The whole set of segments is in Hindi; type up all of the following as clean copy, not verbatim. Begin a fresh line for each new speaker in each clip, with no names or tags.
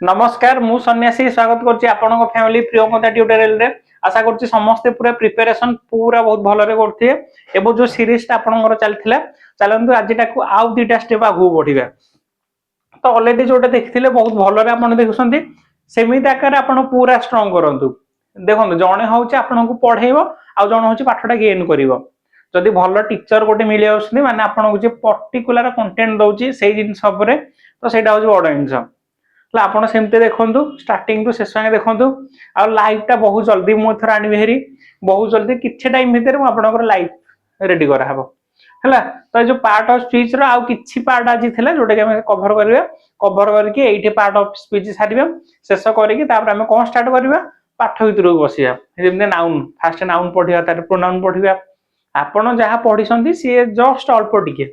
नमस्कार मु सन्यासी स्वागत करछि आपनको फैमिली प्रियंका ट्यूटोरियल रे आशा करछि समस्त पूरा प्रिपरेशन पूरा बहुत भलो रे करथिए एबो जो सीरीज ता आपनकर चलथिला चलंतु आज टाकू आउ दीटा स्टेप आगु बढ़िबा तो ऑलरेडी जोटा देखथिले बहुत भलो रे आपन देखुसंती सेमिति आकार आपन पूरा स्ट्रांग करंतु देखंतु जणे होउछि आपनको पढेइबो आ जणे होउछि पाठटा गेन करिवो जदि भलो टीचर गोटे मिली आउसनी माने आपनको जे पर्टिकुलर कंटेंट दउछि सेही जिंस उपरे तो सेटा होउछि बड जिंस आपन सेमते देखंतु स्टार्टिंग टू शेष संगे देखंतु आ लाइव टा बहुत जल्दी मु थर आनी हेरी बहुत जल्दी किछि टाइम भीतर मु आपनकर लाइव रेडी करा हबो हला तो जो पार्ट ऑफ स्पीच रो आ किछि पार्ट आज थिला जोटे के हम कवर करबे कवर करके एइठे पार्ट ऑफ स्पीच सारिबे शेष करके तापर हम कोन स्टार्ट करबा पाठ भीतर बसिया जेमने नाउन फर्स्ट नाउन पढिया तार प्रोनाउन पढिया आपन जहा पढिसंती सी जस्ट अल्प टिके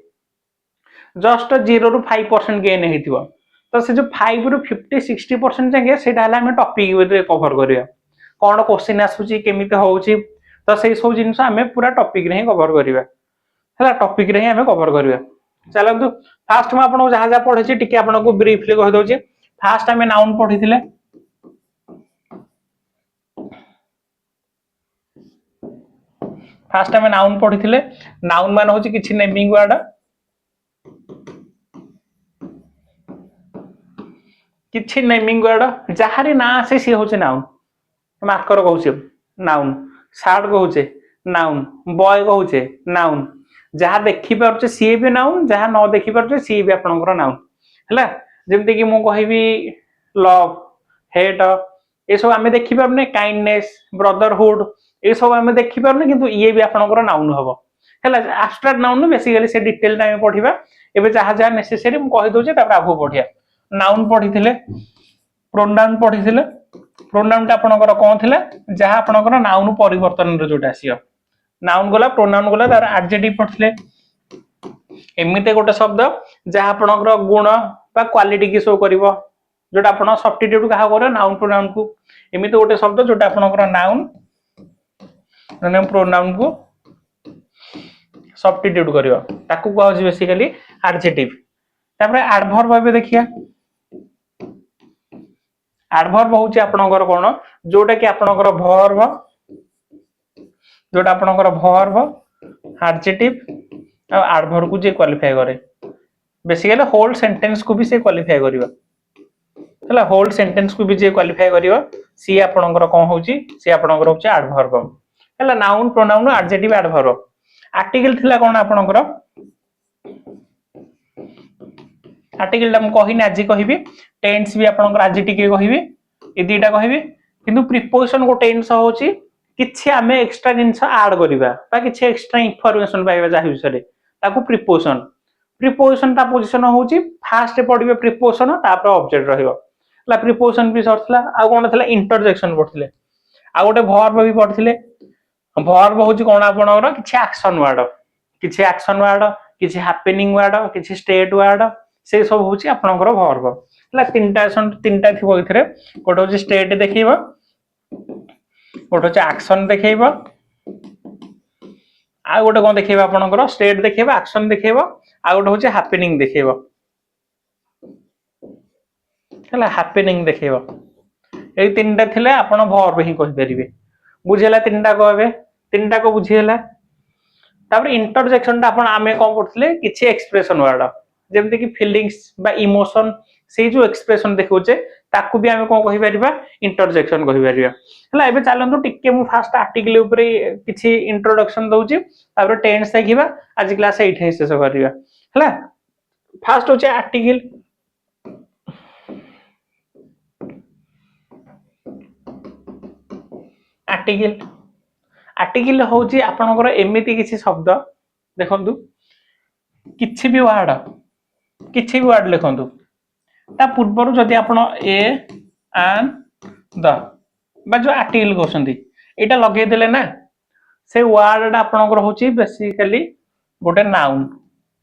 जस्ट 0 रु 5% गेन हेतिबो तो से जो 5 रु 50-60% जाके सेटा हला हम टॉपिक रे कवर करिया कोन क्वेश्चन आसुची केमिते होउची तो सेही सब जिंस हम पूरा टॉपिक रे कवर करिया हला टॉपिक रे हम कवर करिया चलंतु फास्ट में आपन जहा जहा पढिची टिके आपन को ब्रीफली कहि दोची फास्ट हम नाउन पढिथिले फास्ट हम नाउन पढिथिले नाउन मान होची किछि नेमिंग वर्ड किछि नेमिंग वर्ड जहारी ना आसे सी होचे नाउन मार्कर कहउचे नाउन शार्ट कहउचे नाउन बॉय कहउचे नाउन जहा देखि परचे सी भी नाउन जहा न देखि परचे सी भी आपनकर नाउन हला जेमते कि मु कहिबी लव हेट ए सब हमें देखि परने काइंडनेस ब्रदरहुड ए सब हमें देखि परने किंतु ये भी आपनकर नाउन हबो हला एब्स्ट्रैक्ट नाउन बेसिकली से डिटेल टाइम पढिबा एबे जहा जहा नेसेसरी मु कहि दोचे तापर आगु पढिया नाउन पढिथिले प्रोनाउन पढिथिले प्रोनाउन ता आपनकर कोन थिले जहा आपनकर नाउन परिवर्तन रे जोटा आसियो नाउन गला प्रोनाउन गला तार एडजेक्टिव पढिथिले एमिते गोटे शब्द जहा आपनकर गुण बा क्वालिटी की शो करिवो जोटा आपन सब्स्टिट्यूट कहा करे नाउन प्रोनाउन को एमिते गोटे शब्द जोटा आपनकर नाउन माने प्रोनाउन को सब्स्टिट्यूट करिवो ताकू कहौ बेसिकली एडजेक्टिव तापर एडवर्ब भाबे देखिया एडवर्ब होची आपनकर कोन जोटा कि आपनकर वर्ब जोटा आपनकर वर्ब एडजेक्टिव आ एडवर्ब को जे क्वालिफाई करे बेसिकली होल सेंटेंस को भी से क्वालिफाई करिवो हला होल सेंटेंस को भी जे क्वालिफाई करिवो सी आपनकर कोन होची सी आपनकर होची एडवर्ब हला noun pronoun adjective adverb article थिला कोन आपनकर आर्टिकल हम कहिनी आज कहिबी टेंस भी आपनकर आज टिके कहिबी ए दीटा कहिबी किंतु प्रीपोजिशन को टेंस होची किछि हमें एक्स्ट्रा जिंस ऐड करिबा बा किछि एक्स्ट्रा इंफॉर्मेशन पाइबा जा विषय ताको प्रीपोजिशन ता पोजीशन होची फास्ट पढिबे प्रीपोजिशन तापर ऑब्जेक्ट रहिबो ला प्रीपोजिशन भी सरथला आ कोन थला इंटरजेक्शन पढथिले आ गोटे वर्ब भी पढथिले वर्ब होची कोन आपनकर किछि एक्शन वर्ड किछि हैपनिंग वर्ड किछि स्टेट वर्ड से सब होची आपनकर वर्ब हला तीनटा थिबो इथरे कोठो होची स्टेट देखिबो कोठो होची एक्शन देखिबो आ गोटे कोन देखिबो आपनकर स्टेट देखिबो एक्शन देखिबो आ गोटे होची हैपनिंग देखिबो हला हैपनिंग देखिबो ए तीनटा थिले आपन वर्ब ही कहि परिबे बुझेला तीनटा कहबे तीनटा को बुझिहेला तापर इंटरजेक्शन ता आपन आमे कोन करथले किछि एक्सप्रेशन वर्ड जेमते कि फीलिंग्स बा इमोशन से जो एक्सप्रेशन देखौचे ताकू भी हमें कोन कहि परिबा इंटरजेक्शन कहि परिबा हला एबे चालंतु टिके मु फास्ट आर्टिकल ऊपर किछि इंट्रोडक्शन दउची तापर टेंस देखिबा आज क्लास 8 हे शेष करिबा हला फास्ट होचे आर्टिकल आर्टिकल आर्टिकल होची आपनकर एमिति किछि शब्द देखंतु किछि भी वर्ड लिखंतु ता पूर्वर जदि आपण ए एंड द बा जो आर्टिकल कहउसंती एटा लगे देले ना से वर्ड आपनकर होची बेसिकली गोटे नाउन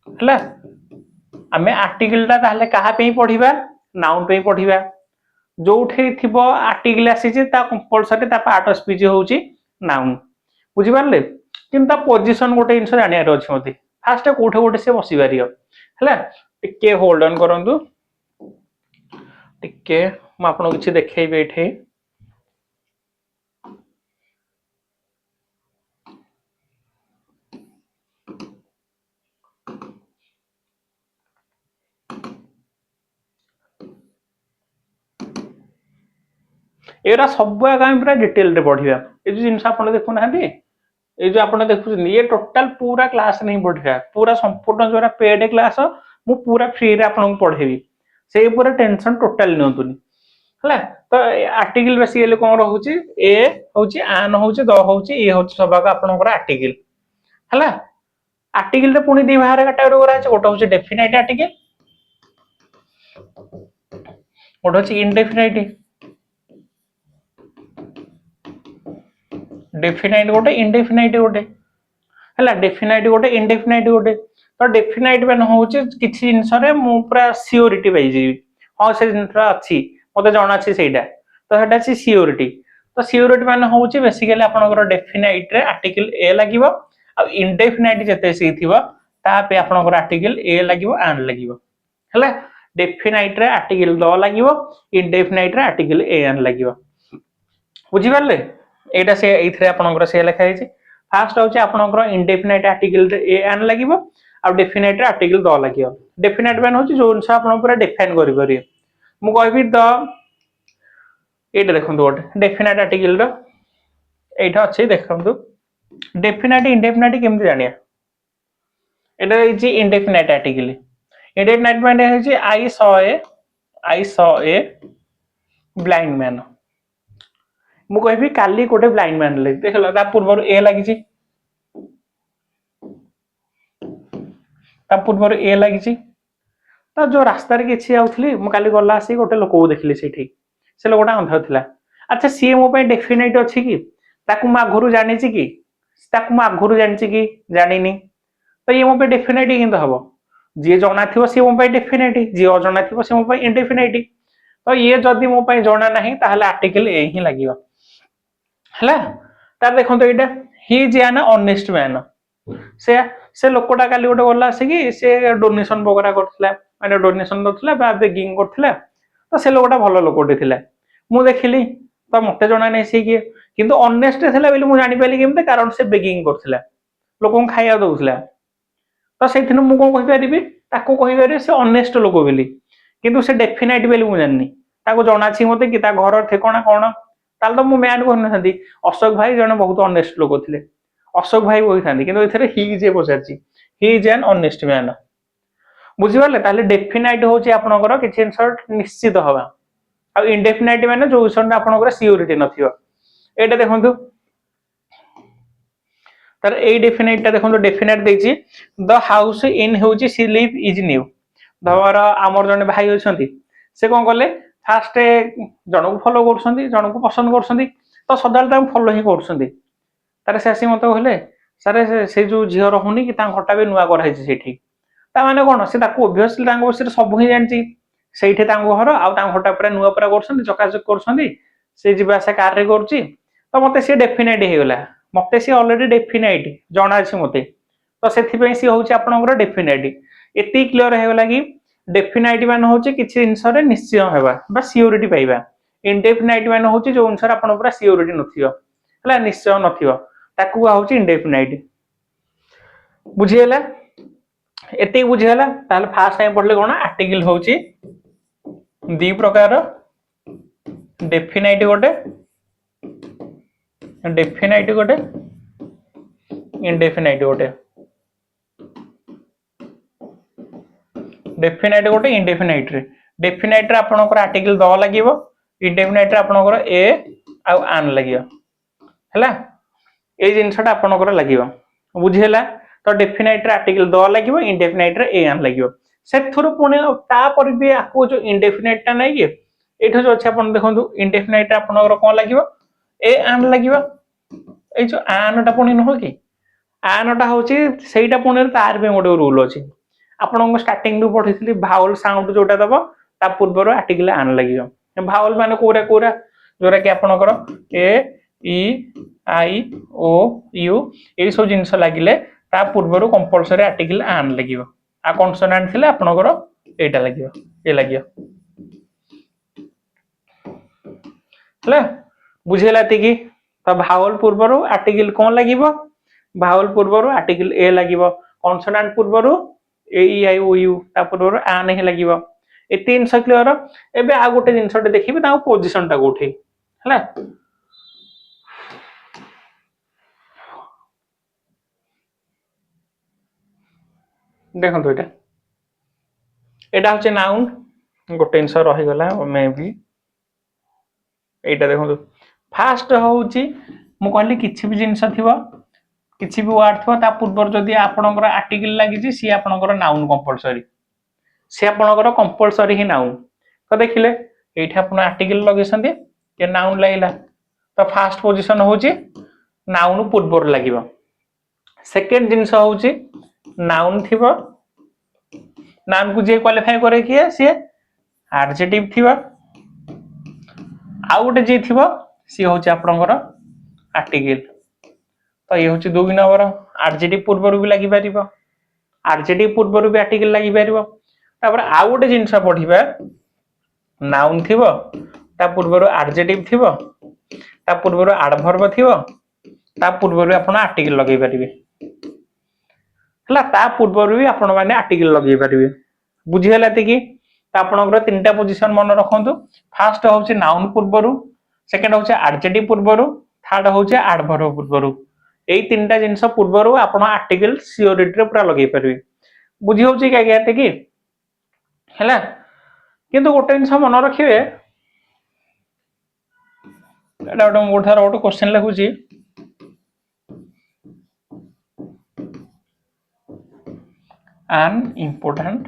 हला हमें आर्टिकल ता ताले कहा पे पढिबा नाउन पे पढिबा जोठे थिबो आर्टिकल आसी जे ता कंपलसरी ता पार्ट ऑफ स्पीच होची नाउन बुझि पारले किंतु पोजीशन गोटे इंस जानियार अछि मते फास्ट कोठे गोटे से बसिबारियो हला टिके होल्ड ऑन करंतु टिके ମୁଁ ଆପଣଙ୍କୁ କିଛି ଦେଖେଇବି ଏଠି। एरा सब आम पूरा डिटेल रे पढ़िया ये जो जिनस आप देखुना ये जो आप देखुं ये टोटाल पूरा क्लास नहीं पढ़िया पूरा संपूर्ण जो पेड क्लास मु पूरा फ्री रे आपन पढ़ेबी से पूरा टेंशन टोटाल नियंतुनी है तो आर्टिकल बेसिकली कौन रोचे ए होची आन होची द होची ए होची सबक आपनकर आर्टिकल है आर्टिकल रे पुनी दी बाहर कैटेगरी करा छै गोटे होची डेफिनाइट आर्टिकल गोटे होची इनडेफिनाइट डेफिनाइट गोटे इनडेफिनाइट गोटे है डेफिनाइट गोटे इनडेफिनाइट गोटे तो डेफिनाइट मैंने हूँ किसी जिनस पूरा सियोरीटी पाई हाँ से जिन अच्छी मत जना अच्छी सहीटा तो सेटा अच्छी सियोरीटी तो सियोरीटी मैंने हूँ बेसिकली आपंकर डेफिनाइट रे आर्टिकल ए लगे आ इनडेफिनाइट जिते सी थी तापे आपंकर आर्टिकल ए लगे आन लगे है डेफिनाइट रे आर्टिकल द लगे इनडेफिनाइट रे आर्टिकल ए आन लगे बुझिपारे एटा से एथरे आपनकर से लिखा है फास्ट होची आपनकर इनडेफिनाइट आर्टिकल रे ए आन लगिवो आ डेफिनाइट रे आर्टिकल द लगिवो डेफिनाइट मान होची जो अनुसार आपन पूरा डिफाइन करि करि मु कहबी द एटा देखंतु गोटे डेफिनाइट आर्टिकल रो एटा अछि देखंतु डेफिनाइट इनडेफिनाइट केमति जानिया एटा इज इनडेफिनाइट आर्टिकल इनडेफिनाइट माने होची I saw a blind man मु कहबी काली गोटे ब्लाइंड मैन ले देखला ता पूर्व ए लागि ए लागि ता जो रास्ता रे किछि आउथली मु काली गल्ला आसी गोटे लोक को देखली सेठी से लोकटा अंधा थिला अच्छा सी मो पे डेफिनाइट अछि कि ताकू मा घरु जानि छि कि ताकू मा घरु जानि छि कि जानिनी तो ये मो पे डेफिनाइट हिंद हबो जे जणा थिबो से मो पे डेफिनाइट जे अजणा थिबो से मो पे इनडेफिनाइट तो ये जदी मो पे जणा नाही ताहले आर्टिकल ए ही लागिवो हला तार देखंतो एटा ही इज एन ऑनेस्ट मैन से लोकटा काली गोटे गला आसी कि से डोनेशन वगैरह करथिला माने डोनेशन दथला बा बेगिंग करथिला तो से लोकटा भलो लोकटे थिला मु देखिली तो मते जणा नै से कि किंतु ऑनेस्ट थिला बेली मु जानि पाली केमते कारण से बेगिंग करथिला लोकन खाया दउथिला तो सेथिन मु कोन कहि परिबी ताको कहि पारे से ऑनेस्ट लोक बेली किंतु से डेफिनाइट बेली मु जाननी ताको जणा छी मते कि ता घर ठेकणा कोन ताल तो मु मैन कहनथांती अशोक भाई जने बहुत ऑनेस्ट लोक थिले अशोक भाई कहथांती किंतु एथरे ही जे पचारची he is an honest man बुझिबाले ताले डेफिनाइट होची आपनकर किछि इनसर्ट निश्चित हवा आ इनडेफिनाइट माने जो विषय आपनकर सियोरिटी नथियो एटा देखंतु तर ए डेफिनाइट ता देखंतु डेफिनाइट देछि द हाउस इन होची सी लिव इज न्यू धवर आमर जने भाई होछंती से कोन करले फास्ट जन को फॉलो करछंती जन को पसंद करछंती तो सदाल ता फॉलो ही करछंती तारे से आसी मत कहले सारे से जो झियो रहउनी कि ता घटा बे नुवा कराई छै सेठी ता माने कोन से ताको ऑब्वियसली तांग बसिर सब ही जानची सेठी तांग घर आ तांग घटा पूरा नुवा पूरा करछंती चकाचक करछंती से जिबा से कार रे करची तो मते से डेफिनाइट हे गेला मते से ऑलरेडी डेफिनाइट जणा छै मते तो सेथि पे से होची आपनकर डेफिनाइट एति क्लियर हे गेला कि डेफिनाइट मान होची किछि इनसरे निश्चय हेबा बा सियोरिटी पाइबा इनडेफिनाइट मान होची जो अनुसार आपन पूरा सियोरिटी नथियो हला निश्चय नथियो ताकू होची इनडेफिनाइट बुझियला एते बुझियला ताले फास्ट टाइम पढले कोन आर्टिकल होची दी प्रकार डेफिनाइट गोटे इनडेफिनाइट गोटे डेफिनाइट गोटे इनडेफिनाइट रे डेफिनाइट रे आपनकर आर्टिकल द लागिवो इनडेफिनाइट रे आपनकर ए आ आन लागिवो हला ए जिनसटा आपनकर लागिवो बुझियला तो डेफिनाइट रे आर्टिकल द लागिवो इनडेफिनाइट रे ए आन लागिवो सेथुर पुणे ता पर भी आको जो इनडेफिनाइट ता नै कि एठो जो अछि आपन देखंतु इनडेफिनाइट रे आपनकर कोन लागिवो ए आन लागिवो ए जो आन टा पुणी न हो कि आन टा होची सेईटा पुणे तार पे गोटे रूल अछि आपन स्टार्टिंग रु पढिथिली भावल साउंड जोटा दबो ता पूर्वर आर्टिकल आन लागियो भावल माने कोरा कोरा जोरा कि आपनकर ए ई आई ओ यू ए सब जिंस लागिले ता पूर्वर कंपलसरी आर्टिकल आन लागियो आ कॉन्सोनेंट थिले आपनकर एटा लागियो ए लागियो ହେଲା ବୁଝିହେଲା ଏତିକି। ତ ଭାୱେଲ ପୂର୍ବରୁ ଆର୍ଟିକଲ କଣ ଲାଗିବ ଭାୱେଲ ପୂର୍ବରୁ ଆର୍ଟିକଲ ଏ ଲାଗିବ କନସୋନାଣ୍ଟ ପୂର୍ବରୁ ଏ ଇ ଆଇ ଓ ୟୁ ତା ପୂର୍ବରୁ ଆନ୍ ହିଁ ଲାଗିବ ଏତେ ଜିନିଷ କ୍ଲିୟର। ଏବେ ଆଉ ଗୋଟେ ଜିନିଷଟେ ଦେଖିବି ତାଙ୍କ ପୋଜିସନ ଟା କୋଉଠି ହେଲା। ଦେଖନ୍ତୁ ଏଇଟା ହଉଛି ନାଉନ୍ ଗୋଟେ ଜିନିଷ ରହିଗଲା ମେ ବି ଏଇଟା ଦେଖନ୍ତୁ ଫାଷ୍ଟ ହଉଛି ମୁଁ କହିଲି କିଛି ବି ଜିନିଷ ଥିବ କିଛି ବି ୱାର୍ଡ ଥିବ ତା ପୂର୍ବରୁ ଯଦି ଆପଣଙ୍କର ଆର୍ଟିକଲ ଲାଗିଛି ସିଏ ଆପଣଙ୍କର ନାଉନ୍ କମ୍ପଲସରି ସେ ଆପଣଙ୍କର କମ୍ପଲସରି ହିଁ ନାଉନ୍। ତ ଦେଖିଲେ ଏଇଠି ଆପଣ ଆର୍ଟିକଲ ଲଗେଇଛନ୍ତି ଏ ନାଉନ୍ ଲାଗିଲା ତ ଫାଷ୍ଟ ପୋଜିସନ ହଉଛି ନାଉନ୍ ପୂର୍ବରୁ ଲାଗିବ। ସେକେଣ୍ଡ ଜିନିଷ ହଉଛି ନାଉନ୍ ଥିବ ନାଉନ୍ କୁ ଯିଏ କ୍ୱାଲିଫାଏ କରେ କିଏ ସିଏ ଆଡଜେକ୍ଟିଭ ଥିବ ଆଉ ଗୋଟେ ଯିଏ ଥିବ ସିଏ ହଉଛି ଆପଣଙ୍କର ଆର୍ଟିକଲ। ତ ଇଏ ହଉଛି 2 ନମ୍ବର ଆଡଜେକ୍ଟିଭ ପୂର୍ବରୁ ବି ଲାଗିପାରିବ ଆଡଜେକ୍ଟିଭ ପୂର୍ବରୁ ବି ଆର୍ଟିକଲ ଲାଗିପାରିବ। ତାପରେ ଆଉ ଗୋଟେ ଜିନିଷ ପଢିବା ନାଉନ୍ ଥିବ ତା ପୂର୍ବରୁ ଆଡଜେକ୍ଟିଭ ଥିବ ତା ପୂର୍ବରୁ ଆଡଭର୍ବ ଥିବ ତା ପୂର୍ବରୁ ଆପଣ ଆର୍ଟିକଲ ଲଗେଇ ପାରିବେ ହେଲା ତା ପୂର୍ବରୁ ବି ଆପଣ ମାନେ ଆର୍ଟିକଲ ଲଗେଇ ପାରିବେ। ବୁଝିଗଲା ଏତିକି। ତ ଆପଣଙ୍କର ତିନିଟା ପୋଜିସନ ମନେ ରଖନ୍ତୁ ଫାଷ୍ଟ ହଉଛି ନାଉନ୍ ପୂର୍ବରୁ ସେକେଣ୍ଡ ହଉଛି ଆଡଜେକ୍ଟିଭ ପୂର୍ବରୁ ଥାର୍ଡ ହଉଛି ଆଡଭର୍ବ ପୂର୍ବରୁ। ଏଇ ତିନିଟା ଜିନିଷ ପୂର୍ବରୁ ଆପଣ ଆର୍ଟିକଲ ସିଓରିଟିରେ ପୁରା ଲଗେଇ ପାରିବେ। ବୁଝି ହଉଛି କି ଆଜ୍ଞା ଏତିକି ହେଲା। କିନ୍ତୁ ଗୋଟେ ଜିନିଷ ମନେ ରଖିବେ ଏଇଟା ଗୋଟେ କୋଶ୍ଚେନ ଲେଖୁଛି an important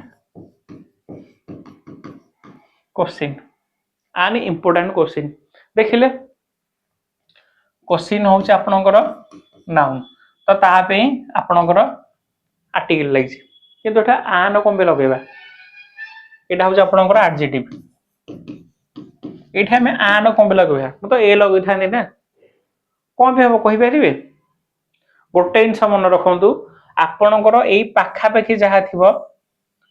question an important question ଦେଖିଲେ क्वेश्चन हूँ आपणकर नाउन तो ता आपणकर आर्टिकल लगी किंतु एटा आन कम लगेगा यहाँ हूँ आपणकर एडजेक्टिव ये आम आन कम लगेगा तो ए लगे था ना कौन भी हम कहींपर गोटे जिन मन रखु आपणकर यही पाखापाखि जहाँ थी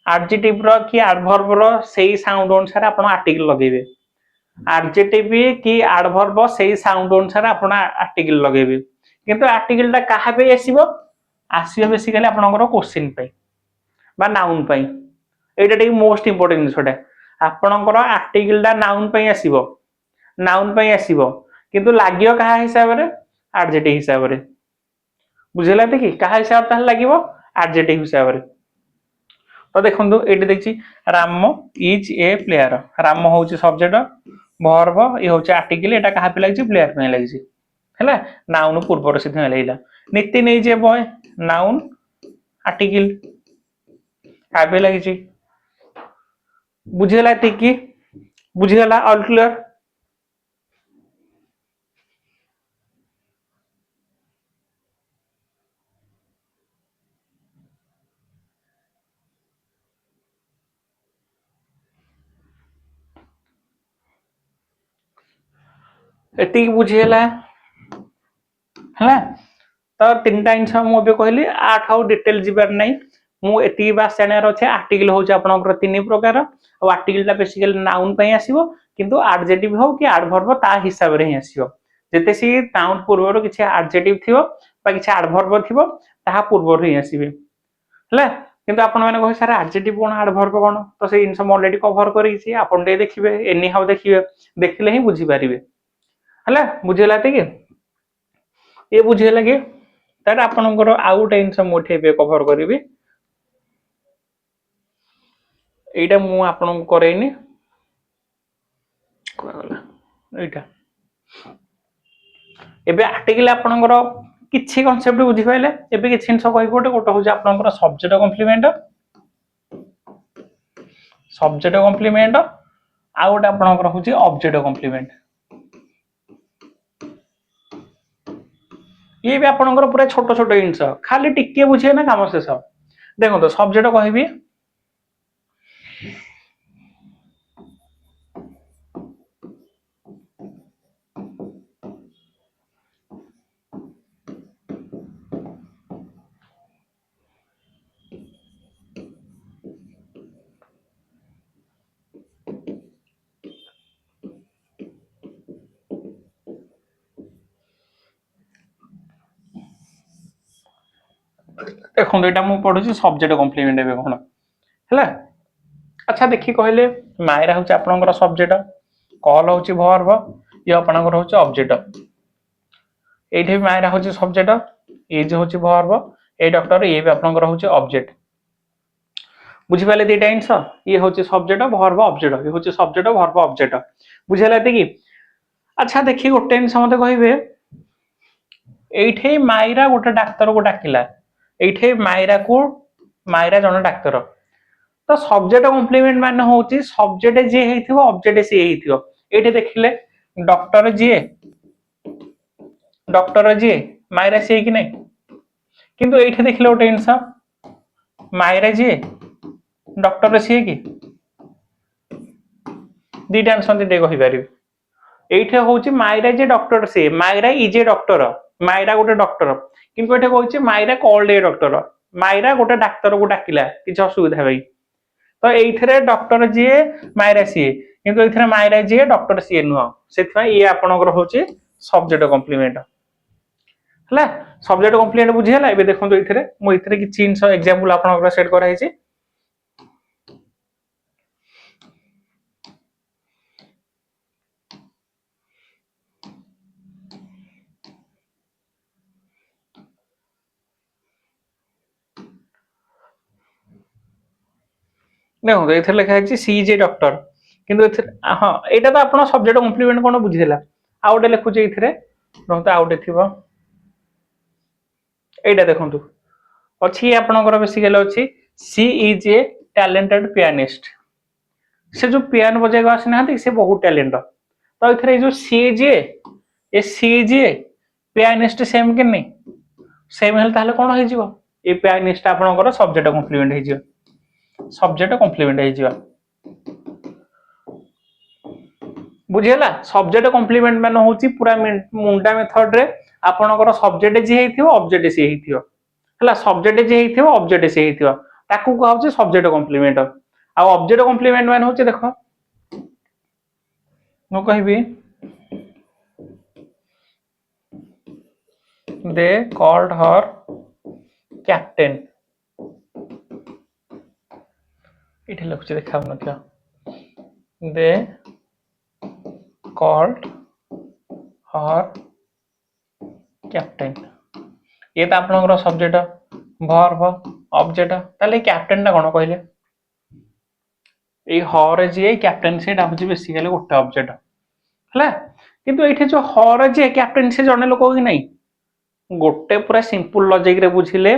एडजेक्टिव रो कि एडवर्ब रो सही साउंड अनुसार आप आर्टिकल लगेबे एडजेक्टिव कि एडवर्ब सही साउंड अनुसार आप आर्टिकल लगेबे किंतु आर्टिकल टा कहा पे आसीबो बेसिकली आपनकर क्वेश्चन पे बा नाउन पे एटा टिक मोस्ट इंपोर्टेंट जिनिसटा आपनकर आर्टिकल टा नाउन पे आसीबो नाउन पे आसीबो किंतु लागियो कहा हिसाब रे एडजेक्टिव हिसाब रे बुझेला कि कहा हिसाब ताल लागिबो एडजेक्टिव हिसाब रे। तो देखो ये देखिए Ram is a player Ram हूँ सब्जेक्ट वर्ब ये हूँ आर्टिकल यहाँ क्या लगी प्लेयर पे लगी है नाउन पूर्वर से लगे नीति नहीं जे बॉय नाउन आर्टिकल क्या लगी बुझीगला कि बुझीगला ऑल क्लियर। एति बुझीगला है तो तीन टा जिन मुझे कहली आठ आउ डिटेल जीवार नहीं मुझे बास जानार अच्छे आर्टिकल हूँ आप तीन प्रकार और आर्टिकल बेसिकली नाउन पे आसो किंतु एडजेक्टिव हो कि एडवर्ब ता हिसाब रे ही आसो जेते सी नाउन पूर्वर किसी एडजेक्टिव थिबो बा किसी एडवर्ब थिबो ताहा पूर्वर ही आसीबे हैला किंतु आपण माने कह सर एडजेक्टिव कोन एडवर्ब कोन तो से जिंस म ऑलरेडी कवर करी छी आपण दे देखिबे एनी हाउ देखिबे देखले ही बुझी पारिबे हैला बुझेला त कि ये बुझेला कि तार आपनकर आउ गोटे जिंस मु एठे कवर करिवि एटा मु आपन करेनी एटा एबे आर्टिकल आपनकर किछि कांसेप्ट बुझी पाइले एबे किछि जिंस कहि गोटे गोटे हो आपनकर सब्जेक्ट कॉम्प्लीमेंट आउ गोटे आपनकर होची ऑब्जेक्ट कॉम्प्लीमेंट ये भी आपनकर पूरा छोट छोट जिंस खाली टिके बुझे ना काम शेष देखो तो सब्जेक्ट कहबी देखो एटा मु पढुची सब्जेक्ट कॉम्प्लीमेंट एबे कोन हैला। अच्छा देखि कहले मायरा होची आपनकर सब्जेक्ट, कॉल होची वर्ब, ये आपनकर होची ऑब्जेक्ट। एठी मायरा होची सब्जेक्ट, ये जे होची वर्ब, ए डॉक्टर ये भी आपनकर होची ऑब्जेक्ट। बुझी पाले दिटा जिंस, ये होची सब्जेक्ट वर्ब ऑब्जेक्ट, ये होची सब्जेक्ट वर्ब ऑब्जेक्ट। बुझेला कि अच्छा देखि गोटे जिंस मते कहिबे एठी मायरा गोटे डाक्टर को डाकिला, एठी मायरा जने डाक्टर, तो सब्जेक्ट कॉम्प्लीमेंट माने होची सब्जेक्ट जे हेथिबो ऑब्जेक्ट से हेथिबो। एठी देखिले डॉक्टर जे मायरा से कि नै, किंतु एठी देखिले गोटे जिंस मायरा जे डॉक्टर से कि दीटा आंसर दे कहि पारिबे। एठी होची मायरा जे डॉक्टर से, Myra is a doctor, Myra गोटे डॉक्टर, किंतु एठी कहूची Myra called a doctor, Myra गोटे डाक्टर को डाकिला किछ असुविधा भाई। तो एथिरे डॉक्टर जे मायरा सी, किंतु एथिरे मायरा जे डॉक्टर सी नुह, सेथि ये आपनकर होची सब्जेक्ट कॉम्प्लीमेंट हला। सब्जेक्ट कॉम्प्लीमेंट बुझी हला। एबे देखंतु एथिरे मु एथिरे किछि इनस एग्जांपल आपनकर सेट करा हैछि। देखो एथिरे लिखा हैछि सी जे डॉक्टर, किंतु एथिरे हां एटा तो आपन सब्जेक्ट कॉम्प्लीमेंट कोन बुझी देला। आ गोटे लिखुछि एथिरे नोंता आ गोटे थिबो, एटा देखंतु अछि आपनकर बेसिकली अछि सी इज ए टैलेंटेड पियानिस्ट। से जो पियानो बजाइबा आसिनांती से बहुत टैलेंट। तो एथिरे जो सी जे ए सी जे पियानिस्ट सेम कि नै, सेम हेल ताले कोन होई जिवो, ए पियानिस्ट आपनकर सब्जेक्ट कॉम्प्लीमेंट होई जिवो, सब्जेक्ट कॉम्प्लीमेंट होई जिवो। बुझियला सब्जेक्ट कॉम्प्लीमेंट माने होची पूरा मुंडा मेथड रे आपनकर सब्जेक्ट जे हेथिबो ऑब्जेक्ट से हेथिबो हला। सब्जेक्ट जे हेथिबो ऑब्जेक्ट से हेथिबो ताकू कहौ छै सब्जेक्ट कॉम्प्लीमेंट। आ ऑब्जेक्ट कॉम्प्लीमेंट माने होची देखो मु कहबी दे कॉल्ड हर कैप्टन, इठे लखुछि देखाउ नथिया, दे कॉल्ड हर कैप्टन, ये तो आपनकर सब्जेक्ट वर्ब ऑब्जेक्ट। ताले कैप्टन ना कोन कहले, ए हर जे कैप्टन से डाबुची बेसिकली गोटे ऑब्जेक्ट हला। किंतु एठे जो हर जे कैप्टन से जने लोक कि नै, गोटे पूरा सिंपल लॉजिक रे बुझिले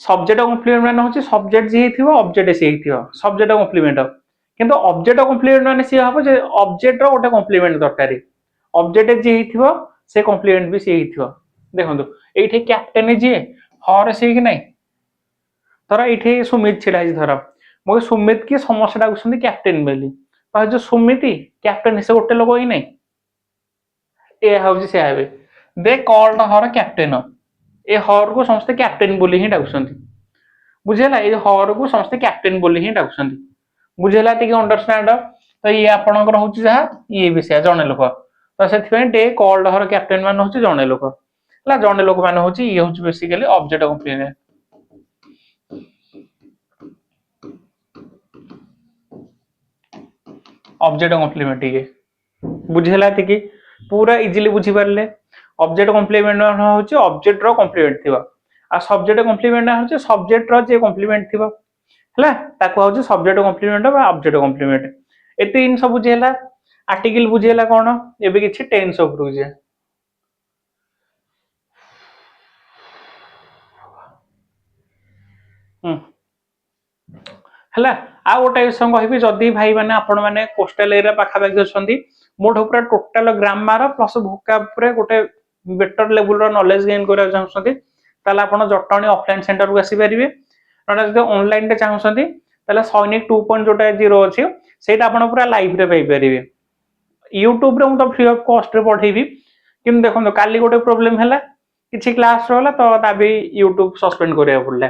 सब्जेक्ट कॉम्प्लीमेंट माने होची सब्जेक्ट जे हेथिबो ऑब्जेक्ट से हेथिबो सब्जेक्ट कॉम्प्लीमेंट। किंतु ऑब्जेक्ट कॉम्प्लीमेंट माने से हबो जे ऑब्जेक्ट रो गोटे कॉम्प्लीमेंट दरकारी, ऑब्जेक्ट जे हेथिबो से कॉम्प्लीमेंट भी से हेथिबो। देखंतु एठे कैप्टन जे हर से कि नै, तोरा एठे सुमित छिडा छि धर मो सुमित की समस्या डाकुछंती कैप्टन बेली, तो जो सुमिति कैप्टन से गोटे लोक ही नै, ए हउजी से आबे दे कॉल्ड हर कैप्टन, ए हर को समस्त कैप्टन बोली ही डाकुछंती। बुझेला ए हर को समस्त कैप्टन बोली ही डाकुछंती। बुझेला टिके अंडरस्टैंड। तो ये आपनकर होची जहा ये विषय जने लोक, तो सेथि डे कॉल्ड हर कैप्टन मान होची जने लोक हला। जने लोक मान होची ये होची basically object complement. Object complement ये बुझेला टिके पूरा इजीली बुझी पारले। ऑब्जेक्ट कॉम्प्लीमेंट होची ऑब्जेक्ट रो कॉम्प्लीमेंट थिबा, आ सब्जेक्ट कॉम्प्लीमेंट होची सब्जेक्ट रो जे कॉम्प्लीमेंट थिबा हला, ताको होची सब्जेक्ट कॉम्प्लीमेंट बा ऑब्जेक्ट कॉम्प्लीमेंट। एते इन सब बुझेला। आर्टिकल बुझेला कोन एबे किछि टेंस ऑफ रुजे हला। आ गोटे विषय कहबी जदि भाई माने आपण माने कोस्टल एरिया पाखा पाखी अछंती मोठो पूरा टोटल ग्रामर प्लस भोकाब पूरा गोटे बेटर लेवल रो नॉलेज गेन करा चाहछंती ताला आपण जटणी ऑफलाइन सेंटर को आसी परिबे। नना जदि ऑनलाइन रे चाहछंती ताला सैनिक 2.0 अछि सेटा आपण पूरा लाइव रे पाई परिबे। यूट्यूब रे हम तो फ्री ऑफ कॉस्ट रे पढेबी, किन देखो काली गोटे प्रॉब्लम हैला किछि क्लास रहला तो ताबी यूट्यूब सस्पेंड करिया पड़ला।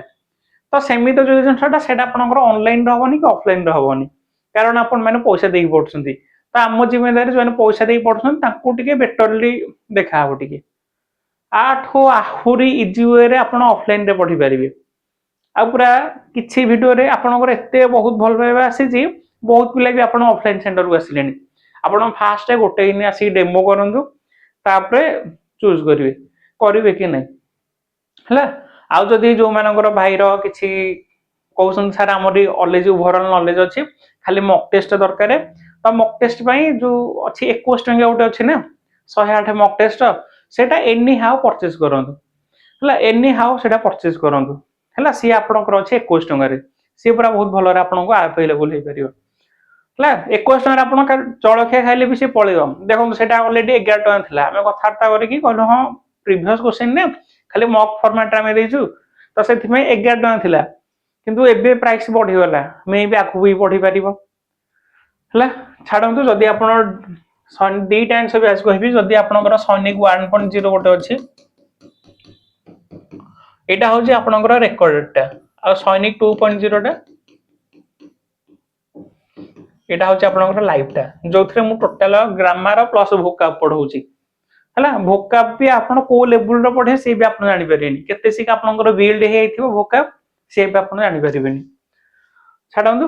तो सेमी तो जो जिनसटा सेटा आपनकर ऑनलाइन रहबनी कि ऑफलाइन रहबनी, कारण आपण माने पैसा देई पडछंती। तो आम जिम्मेदारी जो पैसा दे पड़ते तांको टिके बेटरली देखा हबो टिके आठो आहुरी इजी वे रे आपण ऑफलाइन रे पढ़ी पारिबे आ पूरा किछि वीडियो रे आपनकर एते बहुत भल भाबे आसी बहुत पिला भी आपण ऑफलाइन सेंटर को आसिलेनी आपण फास्ट गोटे दिन आसी डेमो करंतु तापरे चूज करिवे करिवे कि नै हला आ जदी जो मानकर भाईर किछि कहउसन सर हमरी ऑलेज ओवरऑल नॉलेज अछि खाली मॉक टेस्ट दरकार तो मॉक टेस्ट पई जो अछि 21 टंका उटे अछि ना 108 मॉक टेस्ट सेटा एनी हाउ परचेज करंतु हला एनी हाउ सेटा परचेज करंतु हला सी आपनकर अछि 21 टंका रे सी पूरा बहुत भलो रे आपनको अवेलेबल हे परियो हला 21 टंका आपन जळखिया खाइले भी से पळेयो देखो सेटा ऑलरेडी 11 टंका थिला हमें कथार्ता करी कि कहलो हां प्रीवियस क्वेश्चन ने खाली मॉक फॉर्मेट रे देजु तो सेथि में 11 टंका थिला किंतु एबे प्राइस बढ़ी गला मे भी आखु भी बढ़ी परिबो हला छाडंतु जदी आपण डी टाइम्स भी आज कहबी जदी आपनकर सैनिक 1.0 गोटे अछि एटा होची आपनकर रेकॉर्डेड टा आ सैनिक 2.0 टा एटा होची आपनकर लाइव टा जोथरे मु टोटल ग्रामर प्लस वोकाब पढौची हला वोकाब भी आपण को लेवल रो पढे से भी आपण जानि परिबेनी केते सिक आपनकर बिल्ड हे आइथिबो वोकाब से भी आपण जानि परिबेनी छाडंतु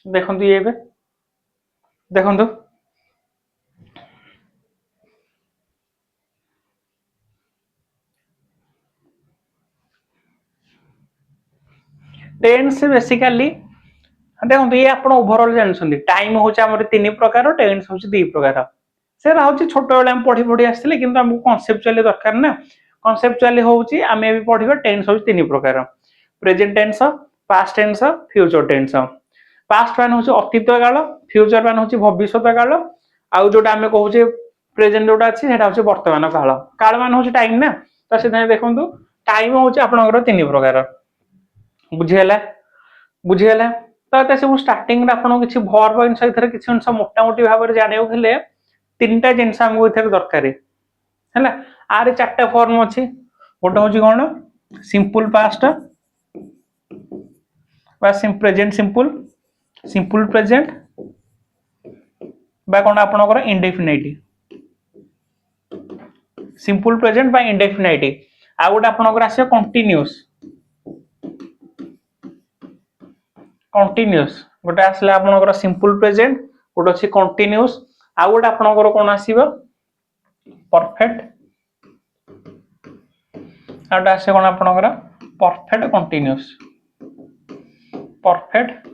देखंतु ये बे देखंतु टेंस बेसिकली देखो ये आप ओभरऑल जानते टाइम हूँ आम तीन प्रकार टेंस हूँ दी प्रकार से हूँ छोट बेले आम पढ़ी पढ़ी आसते कि आमको कनसेप्चुअली दरकार ना कनसेप्चुअली हूँ आम भी पढ़ा टेंस हूँ तीन प्रकार present tense past tense future tense past मान हूँ अतीत काल फ्यूचर मान हूँ भविष्य काल आउ जोटा आम कहे प्रेजेंट जोटा अच्छी हूँ वर्तमान काल काल मान हूँ टाइम ना तो से देखो टाइम हूँ आपंकर तीन प्रकार बुझीगला बुझीगला तो ये सब स्टार्टिंग आपको किसी भर्व जिन किसी जिन मोटामोटी भाव में जानते तीन टा जिन आमको दरकार है आर चार्टा फॉर्म अच्छी गोटे हूँ कौन simple past present simple simple present बा कौन आपनकर इंडेफिनाइट सिंपल प्रेजेंट बा इंडेफिनाइट आ गोटे आपनकर आसे कंटीन्यूअस कंटीन्यूअस गोटे आसला आपनकर सिंपल प्रेजेंट गोटे अछि कंटीन्यूअस आ गोटे आपनकर कोन आसीबो परफेक्ट आ गोटे आसे कोन आपनकर परफेक्ट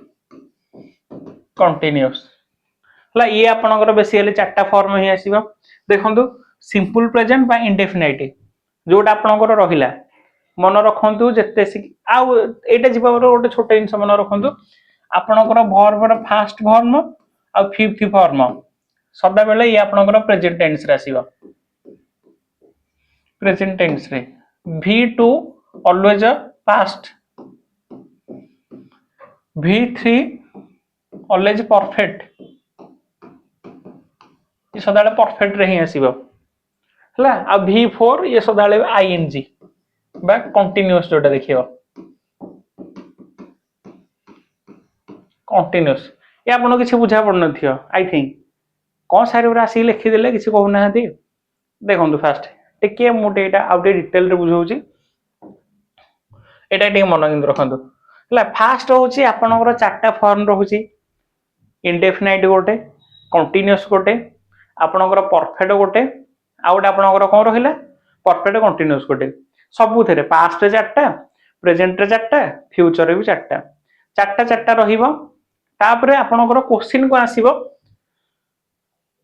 कंटीन्यूअस हला ये आपनकर बेसिकली चारटा फॉर्म ही आसीबो देखंतु सिंपल प्रेजेंट बा इंडेफिनाइट जोटा आपनकर रहिला मन रखंतु जत्ते आ एटा जीवा गोटे छोटे जिंस मन रखंतु आपनकर वर्ब फास्ट फॉर्म आ फिफ्थ फॉर्म सदा बेले ये आपनकर प्रेजेंट टेंस रे आसीबा प्रेजेंट टेंस रे v2 always past v3 always perfect ये सदा बेले परफेक्ट रे ही आसीबा हला आ v4 ये सदा बेले ing बा कंटीन्यूअस जोटा देखियो कंटीन्यूअस ये आपन किसी बुझा पड़ नथियो आई थिंक कौन सारे पूरा आसी लिखि देले किसी कहू ना देखंतु फास्ट टिके मोटे एटा आउटे डिटेल रे बुझौची एटा टिके मन किंतु रखंतु हला फास्ट होची आपनकर चारटा फॉर्म रहूची इंडेफिनाइट गोटे कंटीन्यूअस गोटे आपनकर परफेक्ट गोटे आ गोटे आपनकर कोन रहिला परफेक्ट कंटीन्यूअस गोटे सबु थेरे पास्ट रे चारटा प्रेजेंट रे चारटा फ्यूचर रे भी चारटा चारटा चारटा रहिबो तापरे आपनकर क्वेश्चन को आसीबो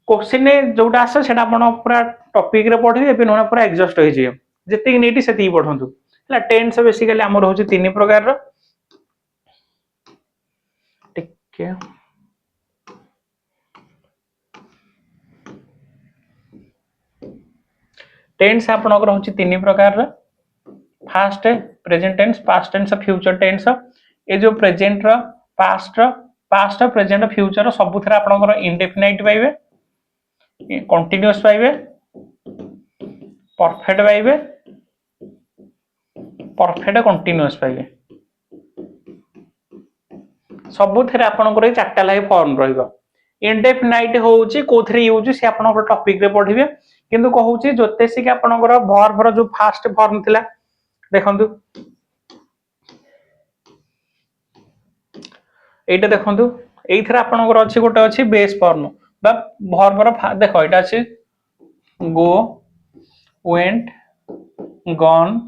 क्वेश्चन जोटा आसे सेटा आपण पूरा टॉपिक रे पढिबे एबे नोना पूरा एग्जॉस्ट होई जियो जति नीटी सेति पढंतु हला टेंस बेसिकली हमर होची तीन प्रकार रो टिके टेंस आपनकर होची तीन प्रकार रो first present tense past tense future tense ए जो प्रेजेंट रो पास्ट प्रेजेंट फ्यूचर सब थरा आपनकर इंडेफिनाइट पाइबे कंटीन्यूअस पाइबे परफेक्ट पाइबे परफेक्ट कंटीन्यूअस पाइबे सब थरे आपनकर चारटा लाई फॉर्म रहइबो इंडेफिनाइट होउची कोथरे यूज से आपन टॉपिक रे पढिबे किंतु कहूची जोतेसी के आपनकर वर्ब जो फास्ट फॉर्म थिला देखंतु एटा देखंतु एइथरा आपनकर अछि गोटे अछि बेस फॉर्म बा वर्ब रो देखो एटा अछि go went gone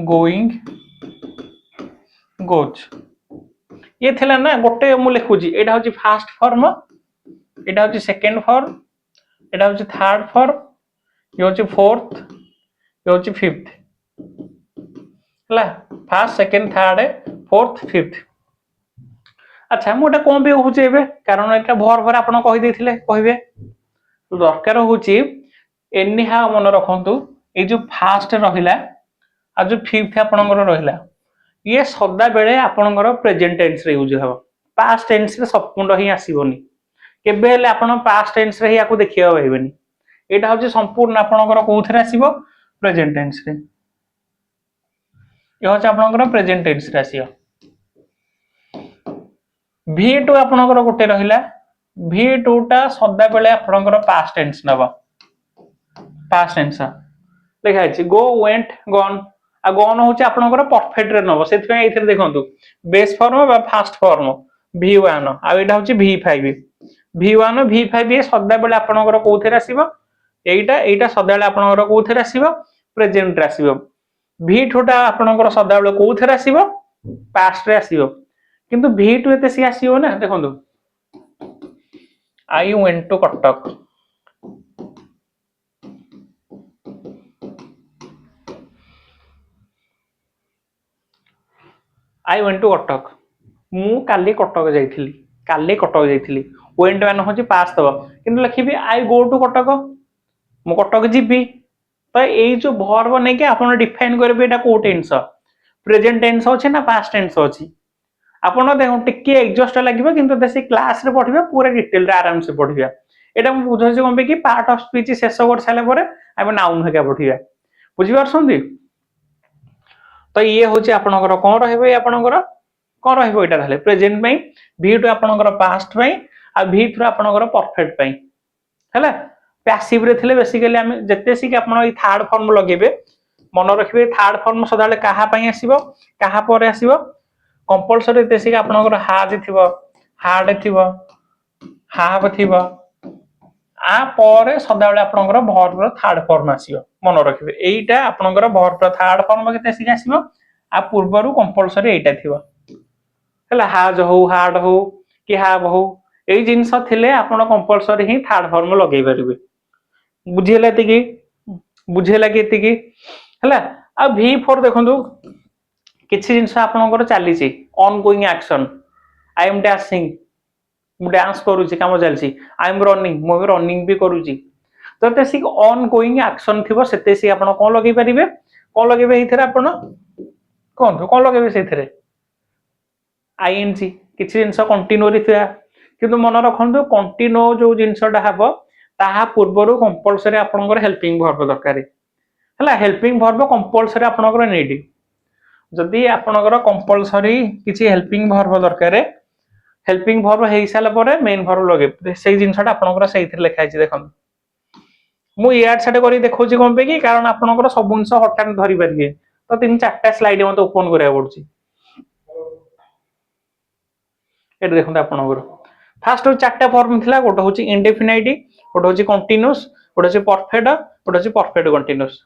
going goes ये थिला ना गोटे मु लिखुची एटा होची फास्ट फॉर्म एटा होची सेकंड फॉर्म एटा होची थर्ड फॉर्म ये होची फोर्थ ये होची फिफ्थ हला first second third fourth fifth अच्छा मोटा कोन बे होची एबे कारण एटा भर भर आपण कहि देथिले कहिबे दरकार होची एनी हा मन रखंतु ए जो फास्ट रहिला आ जो फिफ्थ आपनकर रहिला ये सदा बेले आपनकर प्रेजेंट टेंस रे यूज हो पास्ट टेंस रे संपूर्ण ही आसीबोनी केबे हेले आपण पास्ट टेंस रे ही याकू देखिया होइबेनी एटा होची संपूर्ण आपनकर कोथरे आसीबो प्रेजेंट टेंस रे ये होची आपनकर प्रेजेंट टेंस रे आसीयो V2 आपनकर गोटे रहिला V2 टा सदा बेले आपनकर पास्ट टेंस नबा पास्ट टेंस लिखा अछि गो वेंट गॉन आ गॉन होची आपनकर परफेक्ट रे नबो सेति पय एथिरे देखंतु बेस फॉर्म बा फास्ट फॉर्म V1 आ एटा होची V5 V1 V5 ये सदा बेले आपनकर कोथरे आसीबो एटा सदा बेले आपनकर कोथरे आसीबो प्रेजेंट रे आसीबो V2 टा आपनकर सदा बेले कोथरे आसीबो पास्ट रे आसीबो किंतु V2 एते सी आसीबो ना देखंतु I went to Cuttack I went to Cuttack मु काली कटक जाइथिली वेंट मान होची पास्ट दबो किंतु लिखिबी आई गो टू कटक मु कटक जीबी तो एई जो वर्ब नै के आपण डिफाइन करबे एटा को टेंस प्रेजेंट टेंस होची ना पास्ट टेंस होची आपण देखो टिके एडजस्ट लागिबो किंतु देसी क्लास रे पढिबा पूरा डिटेल रे आराम से पढिबा एटा मु बुझै कोन कि पार्ट ऑफ स्पीच शेष कर साले परे आबे नाउन हेका पढिबा बुझि परसंदी तो ये होची आपनकर कोन रहबे आपनकर कोन रहबो एटा थाले प्रेजेंट पई V2 आपनकर पास्ट पई आ V3 आपनकर परफेक्ट पई हैला पैसिव रे थिले बेसिकली हम जत्ते सी कि आपन ई थर्ड फॉर्म लगेबे मन रखिबे थर्ड फॉर्म सदाले काहा पई आसीबो काहा परे आसीबो कंपलसरी तेसी आपनकर हाज थिबो हार्ड थिबो हाव थिबो आ परे सदाले आपनकर वर्ब रो थर्ड फॉर्म आसीबो मन रखिबे एईटा आपनकर वर्ब रो थर्ड फॉर्म केते सी आसीबो आ पूर्वरु कंपलसरी एईटा थिबो हला हाज हो हार्ड हो कि हाव हो एई जिंस थिले आपण कंपलसरी ही थर्ड फॉर्म लगेई परिबे बुझियला केतिकी हला आ V4 देखंतु किछि जिंस आपनकर चाली छि ongoing action I am dashing मु डांस करूची काम चलची आई एम रनिंग मु रनिंग भी करूची तो तेसी ऑनगोइंग एक्शन थिबो सेते सी आपण कोन लगेई परिबे कोन लगेबे हिथरे आपण कोन लगेबे सेथरे आईएनजी किछि जिंस कंटीन्यूअली थिया किंतु मन रखंतु कंटीन्यू जो जिंसटा हबो ताहा पूर्वरु कंपलसरी आपनकर हेल्पिंग वर्ब दरकारी हला हेल्पिंग वर्ब कंपलसरी आपनकर नीड जदि आपनकर कंपलसरी किछि हेल्पिंग वर्ब दरकारे हेल्पिंग वर्ब हेई साला परे मेन वर्ब लगे सेई जिंसटा आपनकर सेइथि लिखा छि देखन मु याड सेट करी देखौछि कोन पे कि कारण आपनकर सब जिंस हटान धरि परिबे तो तीन चारटा स्लाइड मते ओपन करिया पड़छि एट देखंत आपनकर फास्ट चारटा फॉर्म थिला गोटे होछि इंडेफिनाइट गोटे होछि कंटीन्यूअस गोटे होछि परफेक्ट गोटे होछि परफेक्ट कंटीन्यूअस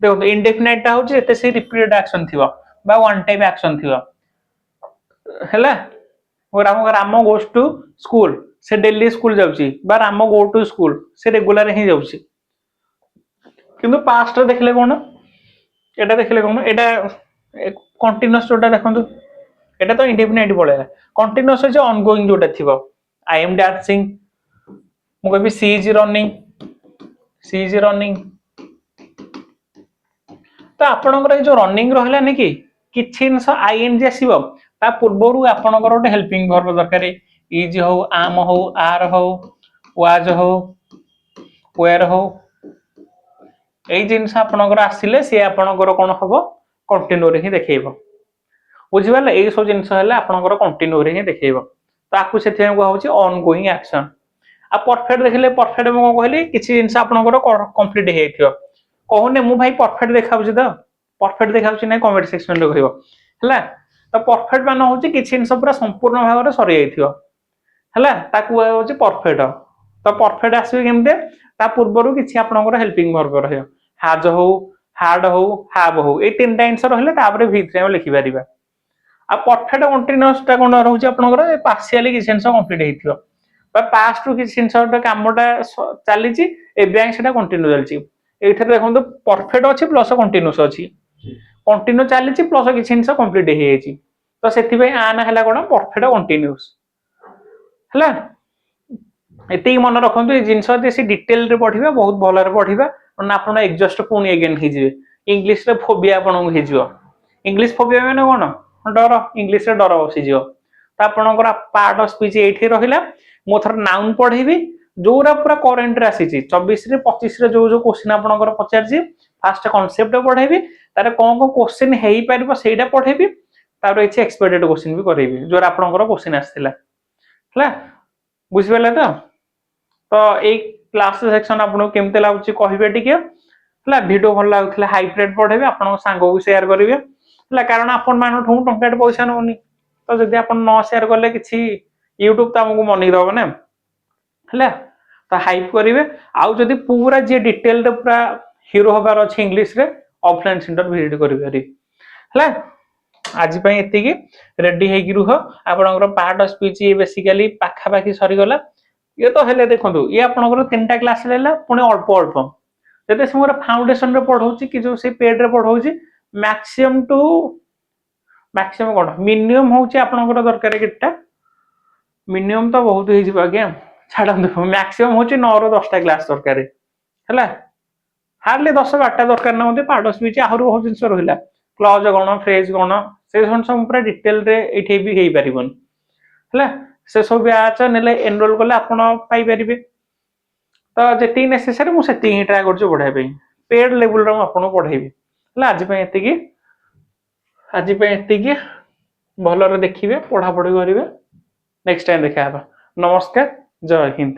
देखो इंडेफिनाइट ता होछि एते से रिपीटेड एक्शन थिबा बा वन टाइम एक्शन थिबा हैला और राम गोस टू स्कूल से डेली स्कूल जाउची बा राम गो टू स्कूल से रेगुलर ही जाउची किंतु पास्ट देखले कोन एटा देखले कोन एटा कंटीन्यूअस जोटा देखंतु एटा तो इंडेफिनाइट पळेला कंटीन्यूअस जे ऑनगोइंग जोटा थिबा आई एम डांसिंग मु कहबी सी इज रनिंग तो आपनकर जो रनिंग रहला ने कि किछि इंस आईएनजी आसीबो ता पूर्वरु आपनकर ओटे हेल्पिंग वर्ब दरकार इज हो आम हो आर हो वाज हो वेयर हो एई जिंस आपनकर आसिले से आपनकर कोन हबो कंटिन्यू रे ही देखैबो बुझिबाले एई सब जिंस हला आपनकर कंटिन्यू रे ही देखैबो तो आपको से ऑन गोइंग एक्शन आ परफेक्ट देखले परफेक्ट मु कहली किसी जिंस आपनकर कंप्लीट हे थयो कहूने मु भाई परफेक्ट देखाउछि तो परफेक्ट देखाउछि नै कमेंट सेक्शन रे कहबो हला तो परफेक्ट मान होछि किछि जिंस पूरा संपूर्ण भाव रे सरी जाइथियो हला ताकू होछि परफेक्ट तो परफेक्ट आसी केमते ता पूर्वरु किछि आपनकर हेल्पिंग वर्ब रहयो हाज हो हार्ड हो हैव हो ए तीनटा आंसर रहले तापर भितरे हम लिखि परिबा आ परफेक्ट कंटीन्यूअस ता कोन रहउछि आपनकर पार्शियली किछि जिंस कंप्लीट हेथियो बा पास्ट रु किछि जिंस कामटा चलीछि एबे सेटा कंटिन्यू चलछि एथरे देखंतु परफेक्ट अछि प्लस कंटीन्यूअस अछि कंटिन्यू चलीछि प्लस किछि जिंस कंप्लीट हे जाइछि तो सेथि पे आना हला कोन परफेक्ट कंटीन्यूअस हला एति मन रखंतु ए जिंस देसी डिटेल रे पढिबा बहुत भलो रे पढिबा न आपण एग्जस्ट पुनी अगेन हि जिवे इंग्लिश रे फोबिया आपण हि जिवो इंग्लिश फोबिया माने कोन डर इंग्लिश रे डर बसी जिवो तो आपनकर पार्ट ऑफ स्पीच एठी रहिला मो थर नाउन पढेबी जोरा पूरा करेंट रे आसीची 24 रे 25 रे जो जो क्वेश्चन आपनकर पचारजी फास्ट कांसेप्ट पढेबी तारे कोन को क्वेश्चन हेई परबो सेटा पढेबी तार इछि एक्सपेक्टेड क्वेश्चन भी करेबी जोरा आपनकर क्वेश्चन आस्थिला हला बुझि बेला तो ए क्लास सेक्शन आपन केमते लागुची कहिबे टिके हला वीडियो भल लागुथला हाइब्रिड पढेबे आपन संग को शेयर करिवे हला कारण आपन मान ठौ टंकाट पैसा नोनी तो जदि आपन न शेयर करले किछि YouTube त हमकु मनी दबो ना हला तो हाइप करिवे आउ जदि पूरा जे डिटेल रे पूरा हीरो होबार अछि इंग्लिश रे ऑफलाइन सेंटर विजिट करिवे हला आज पई एति की रेडी हे कि रुह आपनकर पार्ट ऑफ स्पीच ये बेसिकली पाखा पाखी सरी गला ये तो हेले देखंतु ये आपनकर तीनटा क्लास लेला पुणे अल्प अल्प जते समर फाउंडेशन रे पढौची कि जो से पेड रे पढौची मैक्सिमम टू मैक्सिमम कोन मिनिमम होची आपनकर दरकार किटा मिनिमम तो बहुत ही जिबा के छाडंतु मैक्सिमम होची 9 रो 10 टा क्लास दरकार हैला हार्डली 10 12 दरकार न होते पार्ट ऑफ स्पीच आहुर बहुत जिंस रहिला क्लॉज गण फ्रेज गण से सब पूरा डिटेल रे एठे भी हेई परिबन हैला से सब ब्याच नेले एनरोल करले आपण पाई परिबे तो जेती नेसेसरी मु सेती ही ट्राई करछु पढाई पे पेड लेवल रो आपण पढाइबे हैला आज पे एती की भलो रे देखिबे पढा पढी करिवे नेक्स्ट टाइम देखा नमस्कार जय हिंद।